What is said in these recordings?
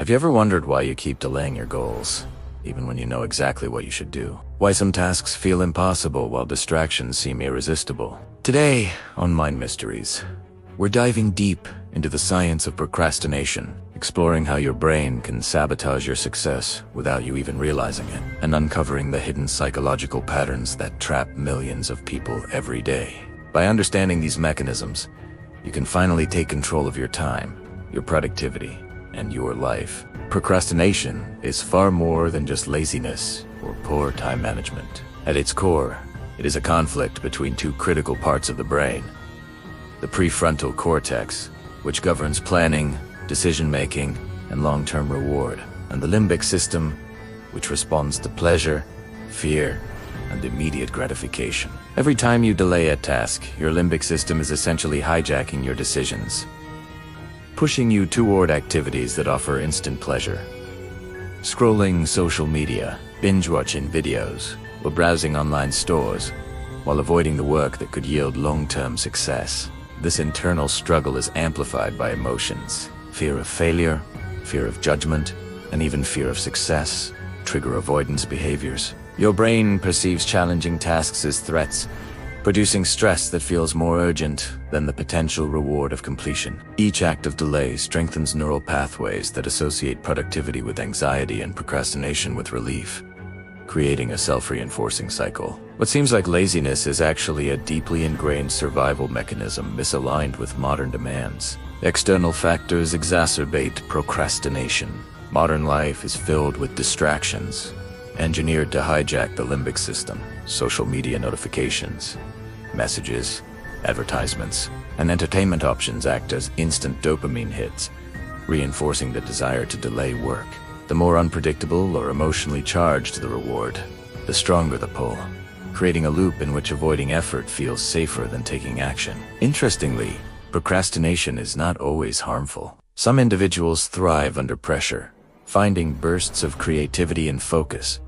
Have you ever wondered why you keep delaying your goals, even when you know exactly what you should do? Why some tasks feel impossible while distractions seem irresistible? Today, on Mind Mysteries, we're diving deep into the science of procrastination, exploring how your brain can sabotage your success without you even realizing it, and uncovering the hidden psychological patterns that trap millions of people every day. By understanding these mechanisms, you can finally take control of your time, your productivity, and your life. Procrastination is far more than just laziness or poor time management. At its core, it is a conflict between two critical parts of the brain: the prefrontal cortex, which governs planning, decision-making, and long-term reward, and the limbic system, which responds to pleasure, fear, and immediate gratification. Every time you delay a task, your limbic system is essentially hijacking your decisions, pushing you toward activities that offer instant pleasure. Scrolling social media, binge-watching videos, or browsing online stores, while avoiding the work that could yield long-term success. This internal struggle is amplified by emotions. Fear of failure, fear of judgment, and even fear of success trigger avoidance behaviors. Your brain perceives challenging tasks as threats, producing stress that feels more urgent than the potential reward of completion. Each act of delay strengthens neural pathways that associate productivity with anxiety and procrastination with relief, creating a self-reinforcing cycle. What seems like laziness is actually a deeply ingrained survival mechanism misaligned with modern demands. External factors exacerbate procrastination. Modern life is filled with distractions, engineered to hijack the limbic system. Social media notifications, messages, advertisements, and entertainment options act as instant dopamine hits, reinforcing the desire to delay work. The more unpredictable or emotionally charged the reward, the stronger the pull, creating a loop in which avoiding effort feels safer than taking action. Interestingly, procrastination is not always harmful. Some individuals thrive under pressure, finding bursts of creativity and focus.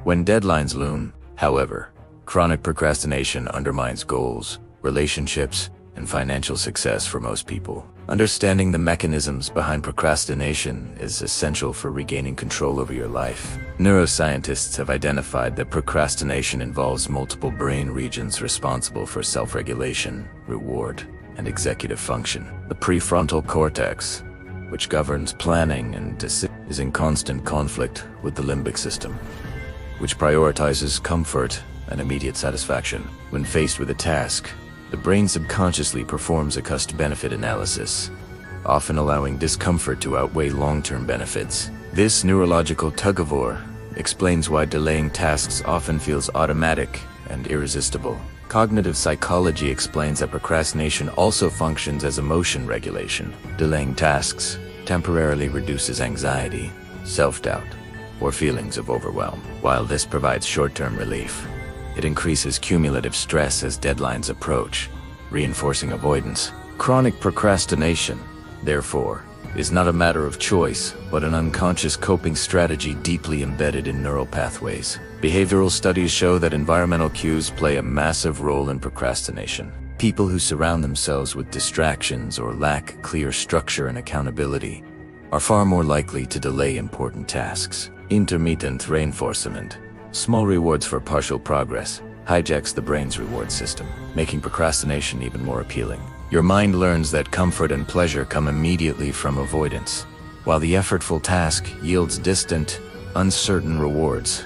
When deadlines loom, however, chronic procrastination undermines goals, relationships, and financial success for most people. Understanding the mechanisms behind procrastination is essential for regaining control over your life. Neuroscientists have identified that procrastination involves multiple brain regions responsible for self-regulation, reward, and executive function. The prefrontal cortex, which governs planning and decision, is in constant conflict with the limbic system, which prioritizes comfort and immediate satisfaction. When faced with a task, the brain subconsciously performs a cost-benefit analysis, often allowing discomfort to outweigh long-term benefits. This neurological tug-of-war explains why delaying tasks often feels automatic and irresistible. Cognitive psychology explains that procrastination also functions as emotion regulation. Delaying tasks temporarily reduces anxiety, self-doubt, or feelings of overwhelm. While this provides short-term relief, it increases cumulative stress as deadlines approach, reinforcing avoidance. Chronic procrastination, therefore, is not a matter of choice, but an unconscious coping strategy deeply embedded in neural pathways. Behavioral studies show that environmental cues play a massive role in procrastination. People who surround themselves with distractions or lack clear structure and accountability are far more likely to delay important tasks. Intermittent reinforcement, small rewards for partial progress, hijacks the brain's reward system, making procrastination even more appealing. Your mind learns that comfort and pleasure come immediately from avoidance, while the effortful task yields distant, uncertain rewards.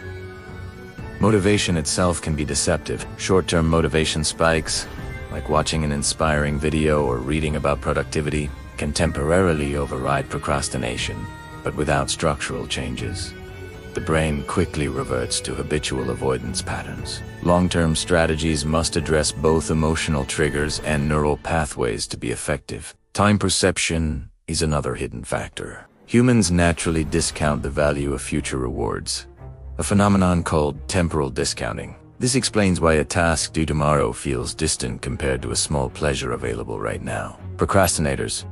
Motivation itself can be deceptive. Short-term motivation spikes, like watching an inspiring video or reading about productivity, can temporarily override procrastination, but without structural changes, the brain quickly reverts to habitual avoidance patterns. Long-term strategies must address both emotional triggers and neural pathways to be effective. Time perception is another hidden factor. Humans naturally discount the value of future rewards, a phenomenon called temporal discounting. This explains why a task due tomorrow feels distant compared to a small pleasure available right now. Procrastinators.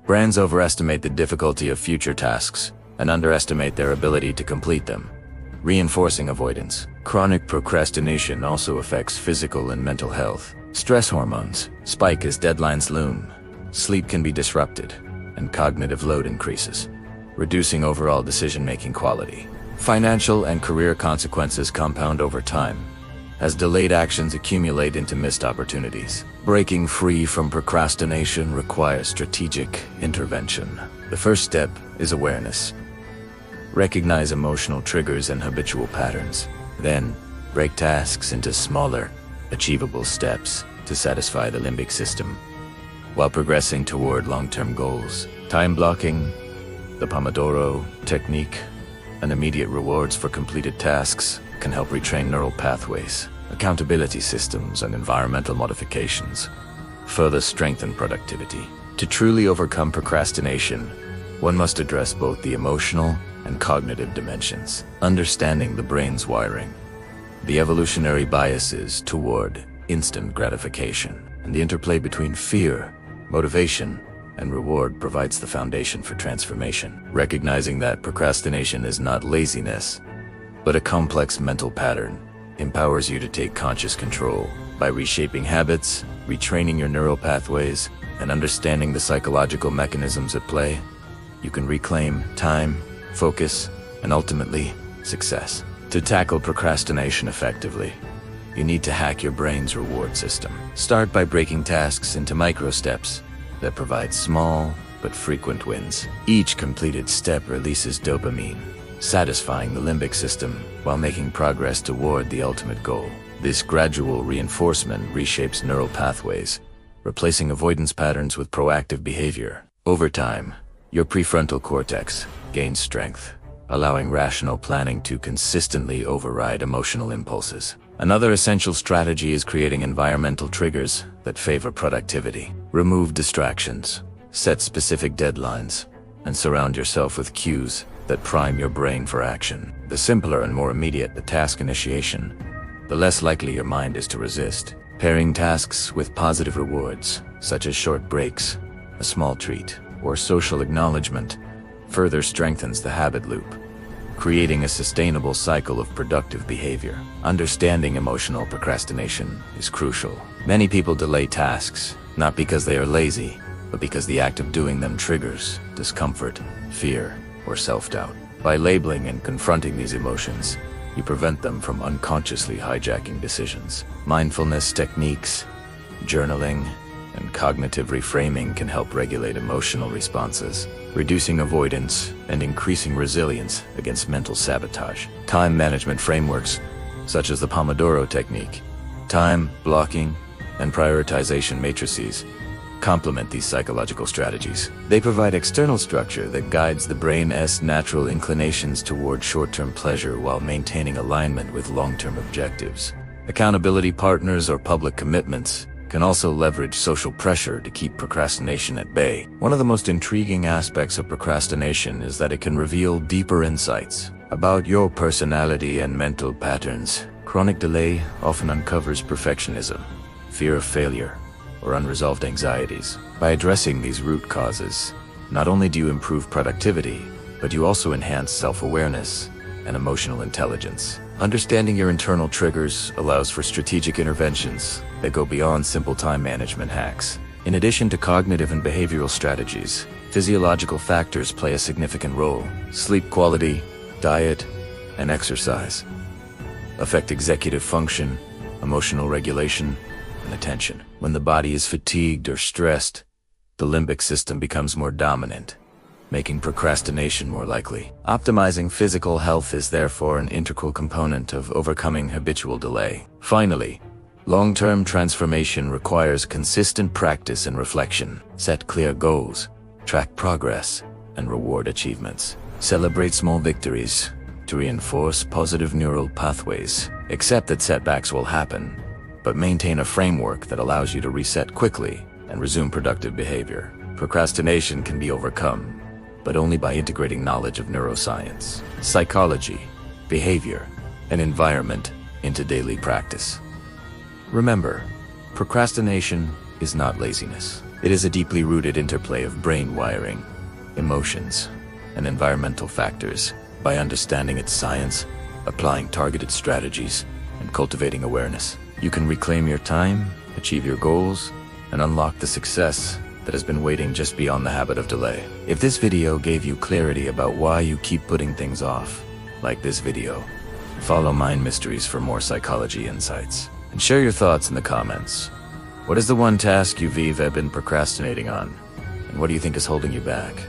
Brands overestimate the difficulty of future tasks and underestimate their ability to complete them, reinforcing avoidance. Chronic procrastination also affects physical and mental health. Stress hormones spike as deadlines loom, sleep can be disrupted, and cognitive load increases. reducing overall decision-making quality. Financial and career consequences compound over time, as delayed actions accumulate into missed opportunities. Breaking free from procrastination requires strategic intervention. The first step is awareness. Recognize emotional triggers and habitual patterns. Then, break tasks into smaller, achievable steps to satisfy the limbic system, while progressing toward long-term goals. Time blocking, the Pomodoro technique, and immediate rewards for completed tasks can help retrain neural pathways. Accountability systems and environmental modifications further strengthen productivity. To truly overcome procrastination, one must address both the emotional and cognitive dimensions, understanding the brain's wiring, the evolutionary biases toward instant gratification, and the interplay between fear, motivation, and reward provides the foundation for transformation. Recognizing that procrastination is not laziness, but a complex mental pattern, empowers you to take conscious control. By reshaping habits, retraining your neural pathways, and understanding the psychological mechanisms at play, you can reclaim time, focus, and ultimately, success. To tackle procrastination effectively, you need to hack your brain's reward system. Start by breaking tasks into micro steps that provide small but frequent wins. Each completed step releases dopamine, satisfying the limbic system while making progress toward the ultimate goal. This gradual reinforcement reshapes neural pathways, replacing avoidance patterns with proactive behavior. Over time, your prefrontal cortex gains strength, allowing rational planning to consistently override emotional impulses. Another essential strategy is creating environmental triggers that favor productivity. Remove distractions, set specific deadlines, and surround yourself with cues that prime your brain for action. The simpler and more immediate the task initiation, the less likely your mind is to resist. Pairing tasks with positive rewards, such as short breaks, a small treat, or social acknowledgement, further strengthens the habit loop, creating a sustainable cycle of productive behavior. Understanding emotional procrastination is crucial. Many people delay tasks, not because they are lazy, but because the act of doing them triggers discomfort, fear, or self-doubt. By labeling and confronting these emotions, you prevent them from unconsciously hijacking decisions. Mindfulness techniques, journaling, and cognitive reframing can help regulate emotional responses, reducing avoidance and increasing resilience against mental sabotage. Time management frameworks, such as the Pomodoro technique, time blocking, and prioritization matrices, complement these psychological strategies. They provide external structure that guides the brain's natural inclinations toward short-term pleasure while maintaining alignment with long-term objectives. Accountability partners or public commitments can also leverage social pressure to keep procrastination at bay. One of the most intriguing aspects of procrastination is that it can reveal deeper insights about your personality and mental patterns. Chronic delay often uncovers perfectionism, fear of failure, or unresolved anxieties. By addressing these root causes, not only do you improve productivity, but you also enhance self-awareness and emotional intelligence. Understanding your internal triggers allows for strategic interventions that go beyond simple time management hacks. In addition to cognitive and behavioral strategies, physiological factors play a significant role. Sleep quality, diet, and exercise affect executive function, emotional regulation, and attention. When the body is fatigued or stressed, the limbic system becomes more dominant, making procrastination more likely. Optimizing physical health is therefore an integral component of overcoming habitual delay. Finally, long-term transformation requires consistent practice and reflection. Set clear goals, track progress, and reward achievements. Celebrate small victories to reinforce positive neural pathways. Accept that setbacks will happen, but maintain a framework that allows you to reset quickly and resume productive behavior. Procrastination can be overcome, but only by integrating knowledge of neuroscience, psychology, behavior, and environment into daily practice. Remember, procrastination is not laziness. It is a deeply rooted interplay of brain wiring, emotions, and environmental factors. By understanding its science, applying targeted strategies, and cultivating awareness, you can reclaim your time, achieve your goals, and unlock the success that has been waiting just beyond the habit of delay. If this video gave you clarity about why you keep putting things off, like this video, follow Mind Mysteries for more psychology insights. And share your thoughts in the comments. What is the one task you've been procrastinating on? And what do you think is holding you back?